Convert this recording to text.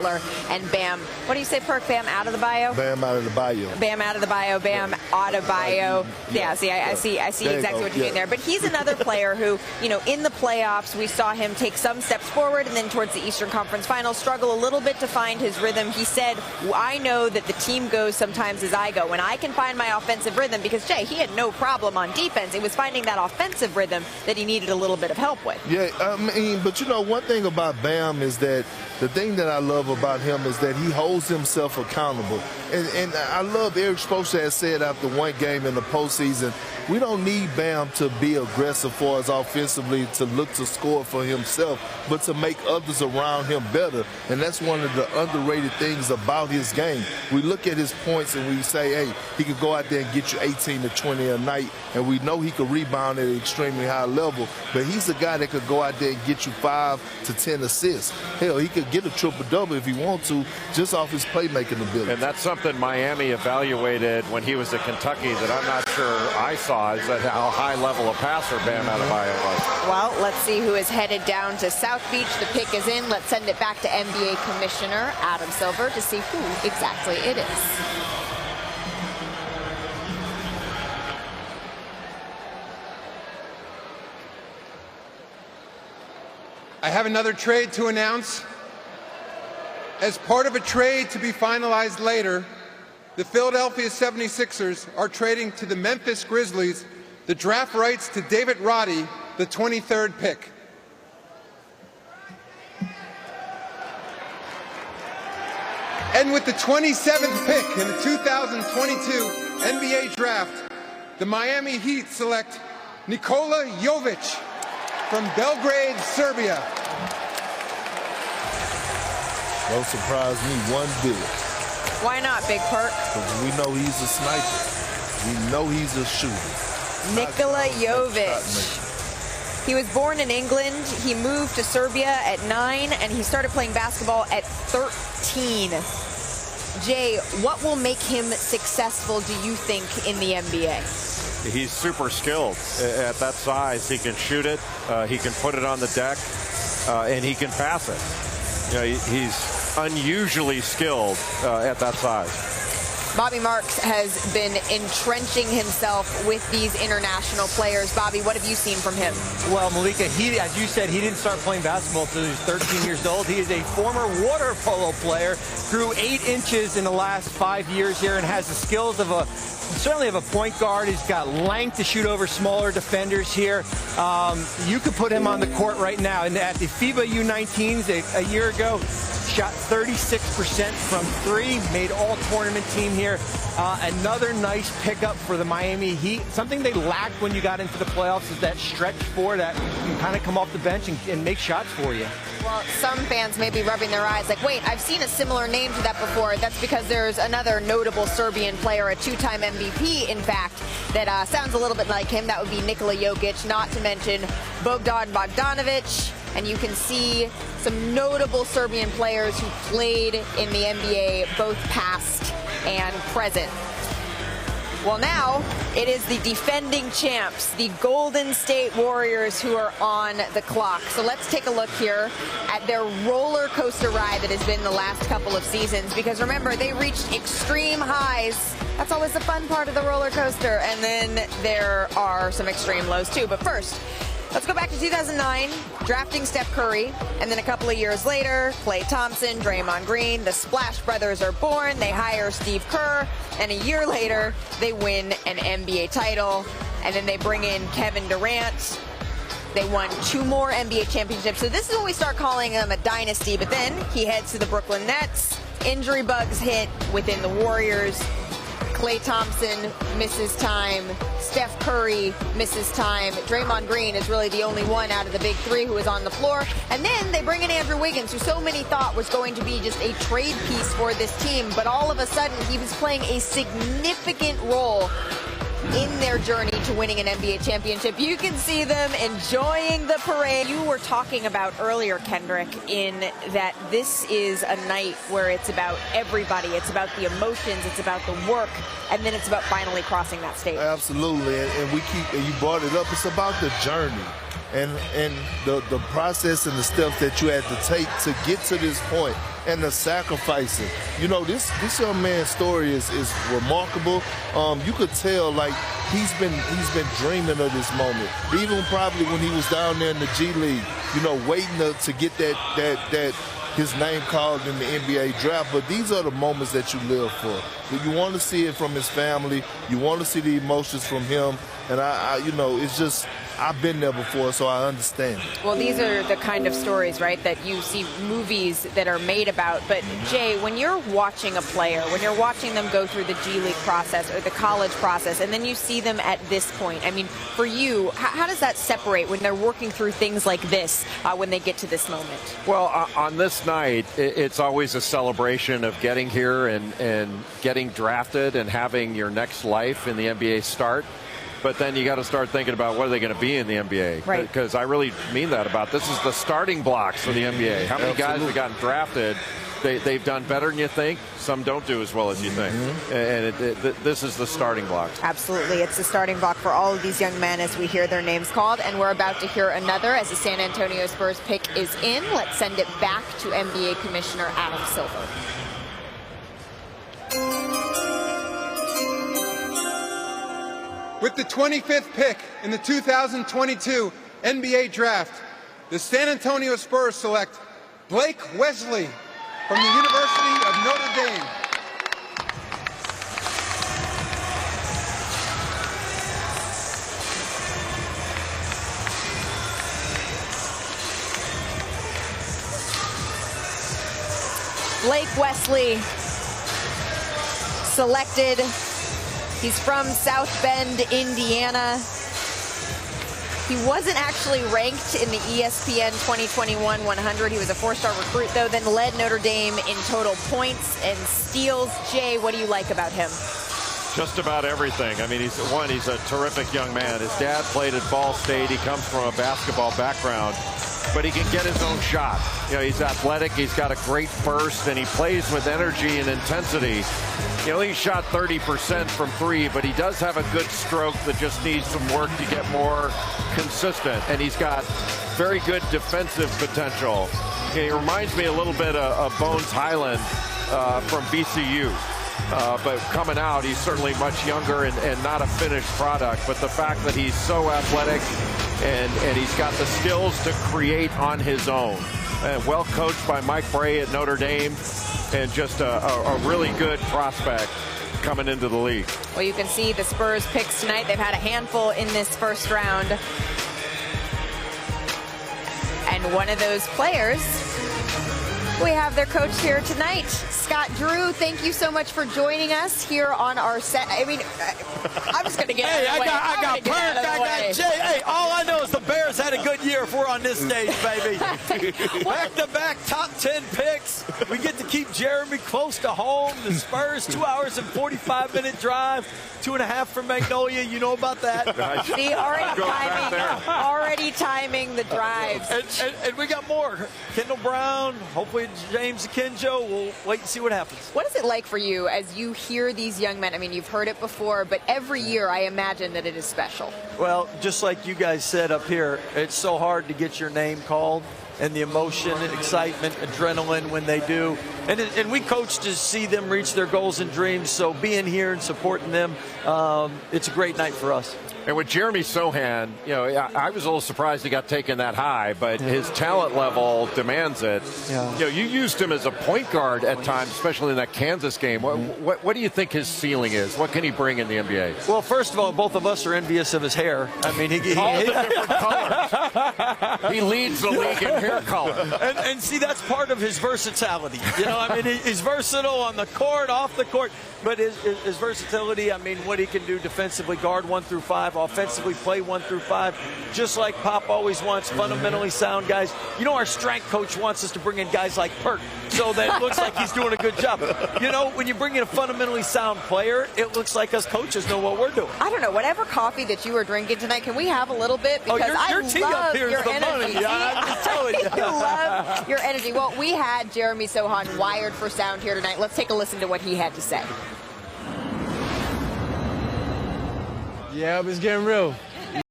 And Bam, what do you say, Perk? Bam out of the bio? Bam out of the bio. Bam out of the bio, Bam out of bio. Yeah, see, I see exactly what you're doing there. But he's another player who, in the playoffs, we saw him take some steps forward, and then towards the Eastern Conference Finals, struggle a little bit to find his rhythm. He said, I know that the team goes sometimes as I go. When I can find my offensive rhythm, because, Jay, he had no problem on defense. It was finding that offensive rhythm that he needed a little bit of help with. Yeah, but one thing about Bam is that the thing that I love about him is that he holds himself accountable. And I love Eric Spoelstra has said after one game in the postseason, we don't need Bam to be aggressive for us offensively to look to score for himself, but to make others around him better. And that's one of the underrated things about his game. We look at his points and we say, hey, he could go out there and get you 18 to 20 a night, and we know he could rebound at an extremely high level, but he's a guy that could go out there and get you 5 to 10 assists. Hell, he could get a triple-double if he wants to, just off his playmaking ability. And that's something Miami evaluated when he was at Kentucky that I'm not sure I saw, is that how high level a passer Bam Adebayo was. Well, let's see who is headed down to South Beach. The pick is in. Let's send it back to NBA Commissioner Adam Silver to see who exactly it is. I have another trade to announce. As part of a trade to be finalized later, the Philadelphia 76ers are trading to the Memphis Grizzlies the draft rights to David Roddy, the 23rd pick. And with the 27th pick in the 2022 NBA draft, the Miami Heat select Nikola Jovic from Belgrade, Serbia. Don't surprise me one bit. Why not, Big Perk? Because we know he's a sniper. We know he's a shooter. Nikola Jovic. He was born in England. He moved to Serbia at 9, and he started playing basketball at 13. Jay, what will make him successful, do you think, in the NBA? He's super skilled at that size. He can shoot it, he can put it on the deck, and he can pass it. He's unusually skilled at that size. Bobby Marks has been entrenching himself with these international players. Bobby, what have you seen from him? Well, Malika, as you said, he didn't start playing basketball until he was 13 years old. He is a former water polo player, grew 8 inches in the last 5 years here, and has the skills of certainly of a point guard. He's got length to shoot over smaller defenders here. You could put him on the court right now. And at the FIBA U19s a year ago, shot 36% from 3, made all-tournament team here. Another nice pickup for the Miami Heat. Something they lacked when you got into the playoffs is that stretch four that can kind of come off the bench and make shots for you. Well, some fans may be rubbing their eyes like, wait, I've seen a similar name to that before. That's because there's another notable Serbian player, a 2-time MVP, in fact, that sounds a little bit like him. That would be Nikola Jovic, not to mention Bogdan Bogdanovic. And you can see some notable Serbian players who played in the NBA, both past and present. Well, now it is the defending champs, the Golden State Warriors, who are on the clock. So let's take a look here at their roller coaster ride that has been the last couple of seasons. Because remember, they reached extreme highs. That's always the fun part of the roller coaster. And then there are some extreme lows, too. But first, let's go back to 2009, drafting Steph Curry, and then a couple of years later, Klay Thompson, Draymond Green, the Splash Brothers are born, they hire Steve Kerr, and a year later, they win an NBA title, and then they bring in Kevin Durant. They won 2 more NBA championships, so this is when we start calling them a dynasty, but then he heads to the Brooklyn Nets, injury bugs hit within the Warriors, Klay Thompson misses time. Steph Curry misses time. Draymond Green is really the only one out of the big 3 who is on the floor. And then they bring in Andrew Wiggins, who so many thought was going to be just a trade piece for this team. But all of a sudden, he was playing a significant role in their journey to winning an NBA championship. You can see them enjoying the parade. You were talking about earlier, Kendrick, in that this is a night where it's about everybody. It's about the emotions. It's about the work. And then it's about finally crossing that stage. Absolutely. And you brought it up. It's about the journey. and the process and the steps that you had to take to get to this point and the sacrificing. You know, this young man's story is remarkable. You could tell, like, he's been dreaming of this moment. Even probably when he was down there in the G League, you know, waiting to get that his name called in the NBA draft. But these are the moments that you live for. You want to see it from his family. You want to see the emotions from him. And I you know, it's just, I've been there before, so I understand. Well, these are the kind of stories, right, that you see movies that are made about. But, Jay, when you're watching a player, when you're watching them go through the G League process or the college process, and then you see them at this point, I mean, for you, how does that separate when they're working through things like this when they get to this moment? Well, on this night, it's always a celebration of getting here and getting drafted and having your next life in the NBA start. But then you got to start thinking about what are they going to be in the NBA. Right. Because I really mean that about this is the starting blocks for the NBA. How many guys have gotten drafted? They've done better than you think. Some don't do as well as you think. And this is the starting block. Absolutely. It's the starting block for all of these young men as we hear their names called. And we're about to hear another as the San Antonio Spurs pick is in. Let's send it back to NBA Commissioner Adam Silver. With the 25th pick in the 2022 NBA Draft, the San Antonio Spurs select Blake Wesley from the University of Notre Dame. Blake Wesley selected. He's from South Bend, Indiana. He wasn't actually ranked in the ESPN 2021 100. He was a four-star recruit, though, then led Notre Dame in total points and steals. Jay, what do you like about him? Just about everything. I mean, he's a terrific young man. His dad played at Ball State. He comes from a basketball background, but he can get his own shot. You know, he's athletic. He's got a great burst, and he plays with energy and intensity. He only shot 30% from three, but he does have a good stroke that just needs some work to get more consistent. And he's got very good defensive potential. He reminds me a little bit of Bones Highland from BCU. But coming out, he's certainly much younger and not a finished product. But the fact that he's so athletic and he's got the skills to create on his own. And well coached by Mike Bray at Notre Dame. And just a really good prospect coming into the league. Well, you can see the Spurs picks tonight. They've had a handful in this first round. And one of those players, we have their coach here tonight, Scott Drew. Thank you so much for joining us here on our set. I mean, I'm just going to get out of the way. I got Perk, I got Jay. Hey, all I know is the Bears had a good year if we're on this stage, baby. Back-to-back top 10 picks. We get to keep Jeremy close to home. The Spurs, 2 hours and 45-minute drive, 2.5 from Magnolia. You know about that. See, already timing the drives. And we got more. Kendall Brown, hopefully James Akinjo. We'll wait and see what happens. What is it like for you as you hear these young men? I mean, you've heard it before, but every year I imagine that it is special. Well, just like you guys said up here, it's so hard to get your name called, and the emotion, excitement, adrenaline when they do. And we coach to see them reach their goals and dreams, so being here and supporting them, it's a great night for us. And with Jeremy Sohan, you know, I was a little surprised he got taken that high, but his talent level demands it. Yeah. You know, you used him as a point guard at times, especially in that Kansas game. What do you think his ceiling is? What can he bring in the NBA? Well, first of all, both of us are envious of his hair. I mean, all the different colors. He leads the league in hair color. And see, that's part of his versatility. You know, I mean, he's versatile on the court, off the court. But his versatility, I mean, what he can do defensively, guard 1 through 5, offensively play 1 through 5, just like Pop always wants, fundamentally sound guys. You know, our strength coach wants us to bring in guys like Perk, so that it looks like he's doing a good job. You know, when you bring in a fundamentally sound player, it looks like us coaches know what we're doing. I don't know, whatever coffee that you were drinking tonight, can we have a little bit? Because your tea up here is the money. Yeah, I'm just telling you. I love your energy. Well, we had Jeremy Sohan wired for sound here tonight. Let's take a listen to what he had to say. Yeah, it's getting real.